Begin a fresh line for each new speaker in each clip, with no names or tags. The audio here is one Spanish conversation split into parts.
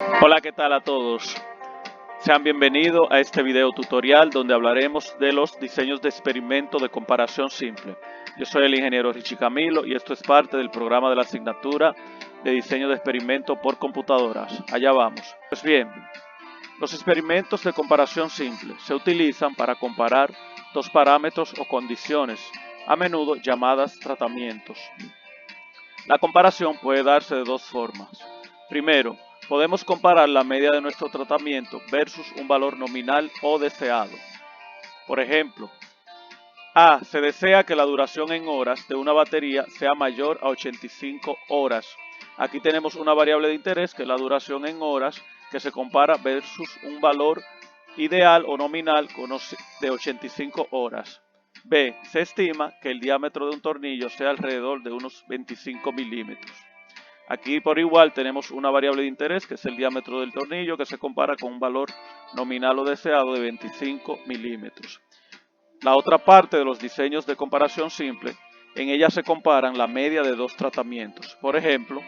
Hola, ¿qué tal a todos? Sean bienvenidos a este video tutorial donde hablaremos de los diseños de experimento de comparación simple. Yo soy el ingeniero Richie Camilo y esto es parte del programa de la asignatura de diseño de experimento por computadoras. Allá vamos. Pues bien, los experimentos de comparación simple se utilizan para comparar dos parámetros o condiciones, a menudo llamadas tratamientos. La comparación puede darse de dos formas. Primero, podemos comparar la media de nuestro tratamiento versus un valor nominal o deseado. Por ejemplo, se desea que la duración en horas de una batería sea mayor a 85 horas. Aquí tenemos una variable de interés que es la duración en horas que se compara versus un valor ideal o nominal de 85 horas. B. Se estima que el diámetro de un tornillo sea alrededor de unos 25 milímetros. Aquí por igual tenemos una variable de interés que es el diámetro del tornillo que se compara con un valor nominal o deseado de 25 milímetros. La otra parte de los diseños de comparación simple, en ella se comparan la media de dos tratamientos. Por ejemplo,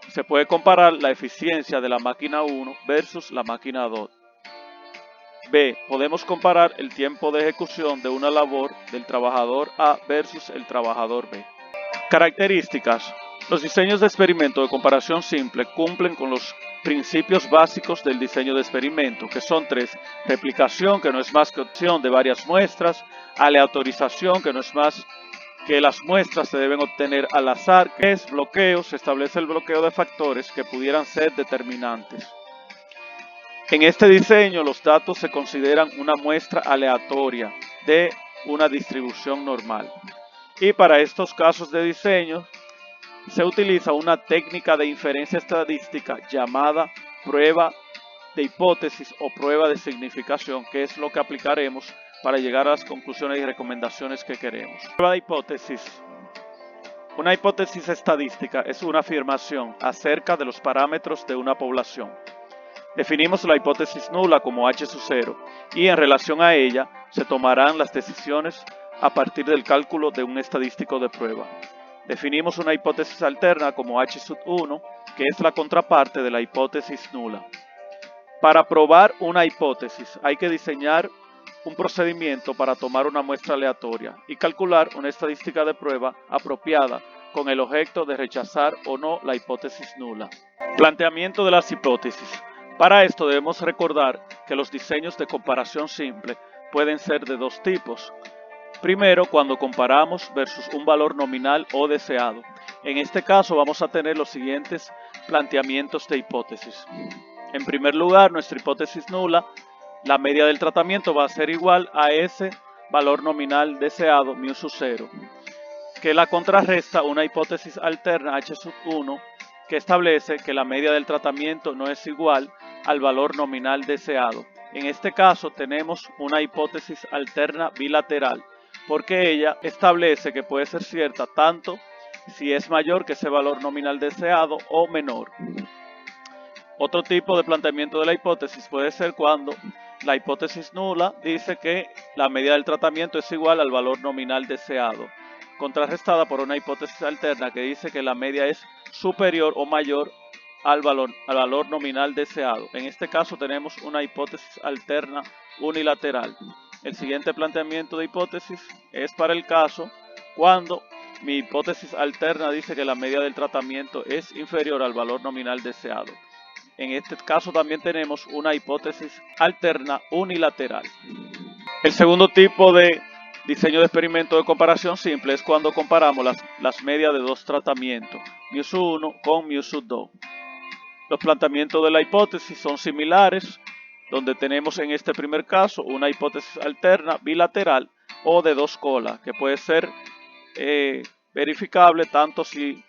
se puede comparar la eficiencia de la máquina 1 versus la máquina 2. B. Podemos comparar el tiempo de ejecución de una labor del trabajador A versus el trabajador B. Características. Los diseños de experimento de comparación simple cumplen con los principios básicos del diseño de experimento, que son tres: replicación, que no es más que opción de varias muestras; aleatorización, que no es más que las muestras se deben obtener al azar; que es bloqueo, se establece el bloqueo de factores que pudieran ser determinantes. En este diseño los datos se consideran una muestra aleatoria de una distribución normal. Y para estos casos de diseño se utiliza una técnica de inferencia estadística llamada prueba de hipótesis o prueba de significación, que es lo que aplicaremos para llegar a las conclusiones y recomendaciones que queremos. Prueba de hipótesis. Una hipótesis estadística es una afirmación acerca de los parámetros de una población. Definimos la hipótesis nula como h sub 0 y en relación a ella se tomarán las decisiones a partir del cálculo de un estadístico de prueba. Definimos una hipótesis alterna como h sub 1, que es la contraparte de la hipótesis nula. Para probar una hipótesis hay que diseñar un procedimiento para tomar una muestra aleatoria y calcular una estadística de prueba apropiada con el objeto de rechazar o no la hipótesis nula. Planteamiento de las hipótesis. Para esto debemos recordar que los diseños de comparación simple pueden ser de dos tipos. Primero, cuando comparamos versus un valor nominal o deseado. En este caso vamos a tener los siguientes planteamientos de hipótesis. En primer lugar, nuestra hipótesis nula, la media del tratamiento va a ser igual a ese valor nominal deseado, mu sub 0, que la contrarresta una hipótesis alterna, h sub 1, que establece que la media del tratamiento no es igual al valor nominal deseado. En este caso tenemos una hipótesis alterna bilateral, porque ella establece que puede ser cierta tanto si es mayor que ese valor nominal deseado o menor. Otro tipo de planteamiento de la hipótesis puede ser cuando la hipótesis nula dice que la media del tratamiento es igual al valor nominal deseado, contrarrestada por una hipótesis alterna que dice que la media es superior o mayor al valor nominal deseado. En este caso tenemos una hipótesis alterna unilateral. El siguiente planteamiento de hipótesis es para el caso cuando mi hipótesis alterna dice que la media del tratamiento es inferior al valor nominal deseado. En este caso también tenemos una hipótesis alterna unilateral. El segundo tipo de diseño de experimento de comparación simple es cuando comparamos las medias de dos tratamientos, mu sub 1 con mu sub 2. Los planteamientos de la hipótesis son similares, donde tenemos en este primer caso una hipótesis alterna bilateral o de dos colas, que puede ser verificable tanto si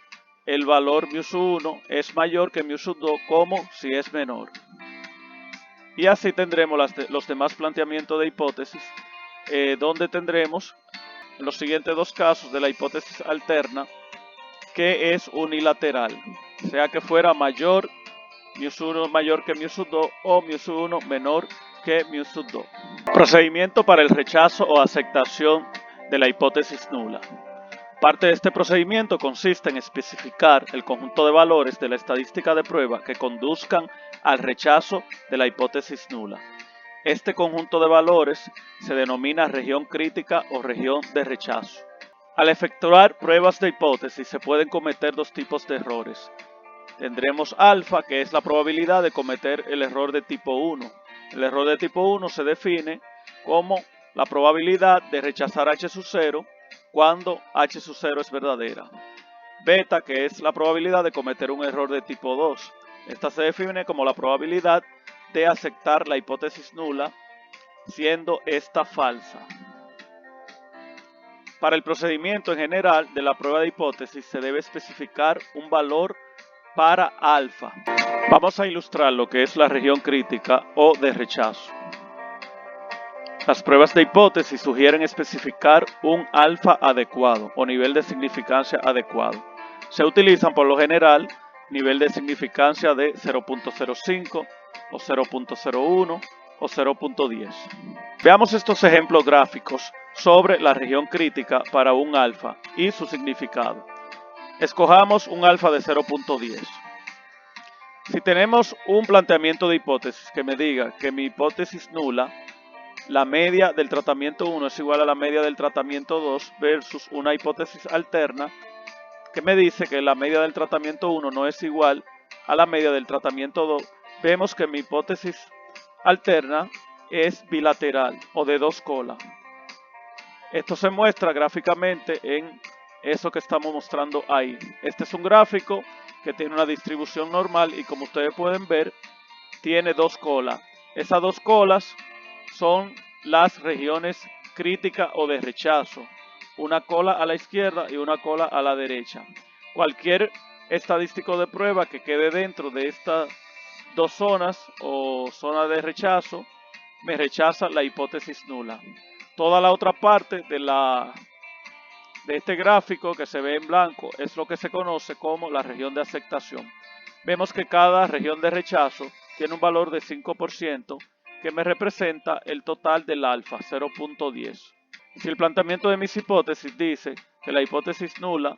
el valor mu sub 1 es mayor que mu sub 2 como si es menor. Y así tendremos los demás planteamientos de hipótesis, donde tendremos los siguientes dos casos de la hipótesis alterna, que es unilateral, sea que fuera mayor mu sub 1 mayor que mu sub 2 o mu sub 1 menor que mu sub 2. Procedimiento para el rechazo o aceptación de la hipótesis nula. Parte de este procedimiento consiste en especificar el conjunto de valores de la estadística de prueba que conduzcan al rechazo de la hipótesis nula. Este conjunto de valores se denomina región crítica o región de rechazo. Al efectuar pruebas de hipótesis se pueden cometer dos tipos de errores. Tendremos alfa, que es la probabilidad de cometer el error de tipo 1. El error de tipo 1 se define como la probabilidad de rechazar h sub 0 cuando h sub 0 es verdadera. Beta, que es la probabilidad de cometer un error de tipo 2. Esta se define como la probabilidad de aceptar la hipótesis nula, siendo esta falsa. Para el procedimiento en general de la prueba de hipótesis se debe especificar un valor para alfa. Vamos a ilustrar lo que es la región crítica o de rechazo. Las pruebas de hipótesis sugieren especificar un alfa adecuado o nivel de significancia adecuado. Se utilizan por lo general nivel de significancia de 0.05 o 0.01 o 0.10. Veamos estos ejemplos gráficos sobre la región crítica para un alfa y su significado. Escojamos un alfa de 0.10. Si tenemos un planteamiento de hipótesis que me diga que mi hipótesis nula, la media del tratamiento 1 es igual a la media del tratamiento 2 versus una hipótesis alterna que me dice que la media del tratamiento 1 no es igual a la media del tratamiento 2, vemos que mi hipótesis alterna es bilateral o de dos colas. Esto se muestra gráficamente en eso que estamos mostrando ahí. Este es un gráfico que tiene una distribución normal y como ustedes pueden ver, tiene dos colas. Esas dos colas son las regiones críticas o de rechazo. Una cola a la izquierda y una cola a la derecha. Cualquier estadístico de prueba que quede dentro de estas dos zonas o zona de rechazo, me rechaza la hipótesis nula. Toda la otra parte de este gráfico que se ve en blanco es lo que se conoce como la región de aceptación. Vemos que cada región de rechazo tiene un valor de 5% que me representa el total del alfa, 0.10. Si el planteamiento de mis hipótesis dice que la hipótesis nula,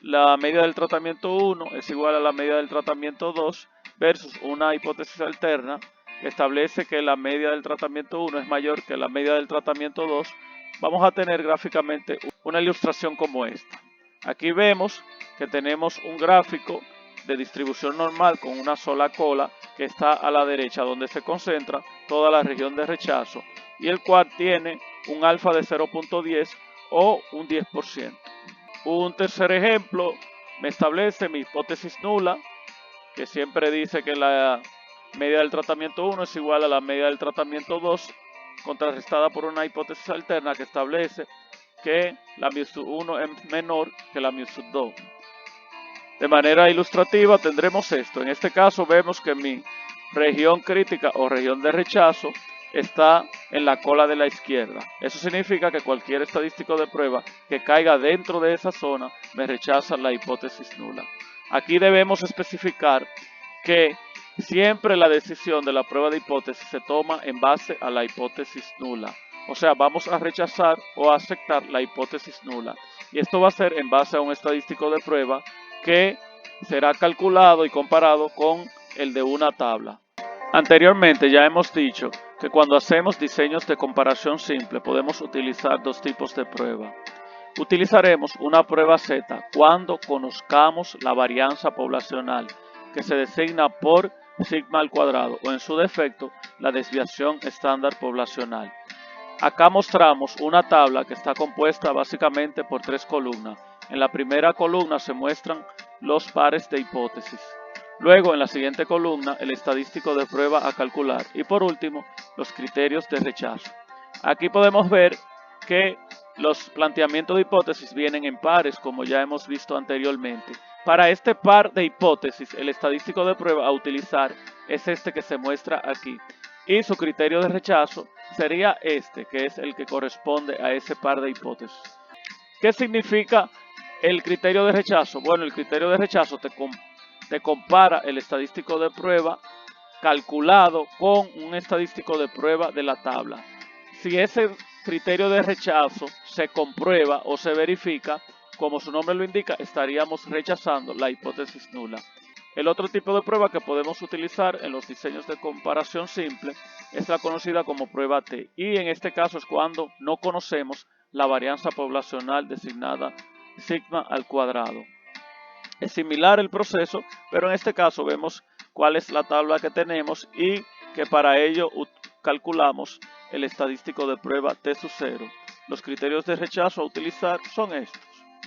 la media del tratamiento 1 es igual a la media del tratamiento 2 versus una hipótesis alterna que establece que la media del tratamiento 1 es mayor que la media del tratamiento 2, vamos a tener gráficamente una ilustración como esta. Aquí vemos que tenemos un gráfico de distribución normal con una sola cola que está a la derecha donde se concentra toda la región de rechazo y el cual tiene un alfa de 0.10 o un 10%. Un tercer ejemplo me establece mi hipótesis nula, que siempre dice que la media del tratamiento 1 es igual a la media del tratamiento 2, contrarrestada por una hipótesis alterna que establece que la mu sub 1 es menor que la mu sub 2. De manera ilustrativa tendremos esto. En este caso vemos que mi región crítica o región de rechazo está en la cola de la izquierda. Eso significa que cualquier estadístico de prueba que caiga dentro de esa zona me rechaza la hipótesis nula. Aquí debemos especificar que siempre la decisión de la prueba de hipótesis se toma en base a la hipótesis nula. O sea, vamos a rechazar o a aceptar la hipótesis nula. Y esto va a ser en base a un estadístico de prueba que será calculado y comparado con el de una tabla. Anteriormente ya hemos dicho que cuando hacemos diseños de comparación simple podemos utilizar dos tipos de prueba. Utilizaremos una prueba Z cuando conozcamos la varianza poblacional que se designa por sigma al cuadrado o en su defecto la desviación estándar poblacional. Acá mostramos una tabla que está compuesta básicamente por tres columnas. En la primera columna se muestran los pares de hipótesis. Luego en la siguiente columna el estadístico de prueba a calcular y por último los criterios de rechazo. Aquí podemos ver que los planteamientos de hipótesis vienen en pares como ya hemos visto anteriormente. Para este par de hipótesis el estadístico de prueba a utilizar es este que se muestra aquí y su criterio de rechazo sería este que es el que corresponde a ese par de hipótesis. ¿Qué significa el criterio de rechazo? Bueno, el criterio de rechazo te compara el estadístico de prueba calculado con un estadístico de prueba de la tabla. Si ese criterio de rechazo se comprueba o se verifica como su nombre lo indica, estaríamos rechazando la hipótesis nula. El otro tipo de prueba que podemos utilizar en los diseños de comparación simple es la conocida como prueba T, y en este caso es cuando no conocemos la varianza poblacional designada sigma al cuadrado. Es similar el proceso, pero en este caso vemos cuál es la tabla que tenemos y que para ello calculamos el estadístico de prueba T sub 0. Los criterios de rechazo a utilizar son estos.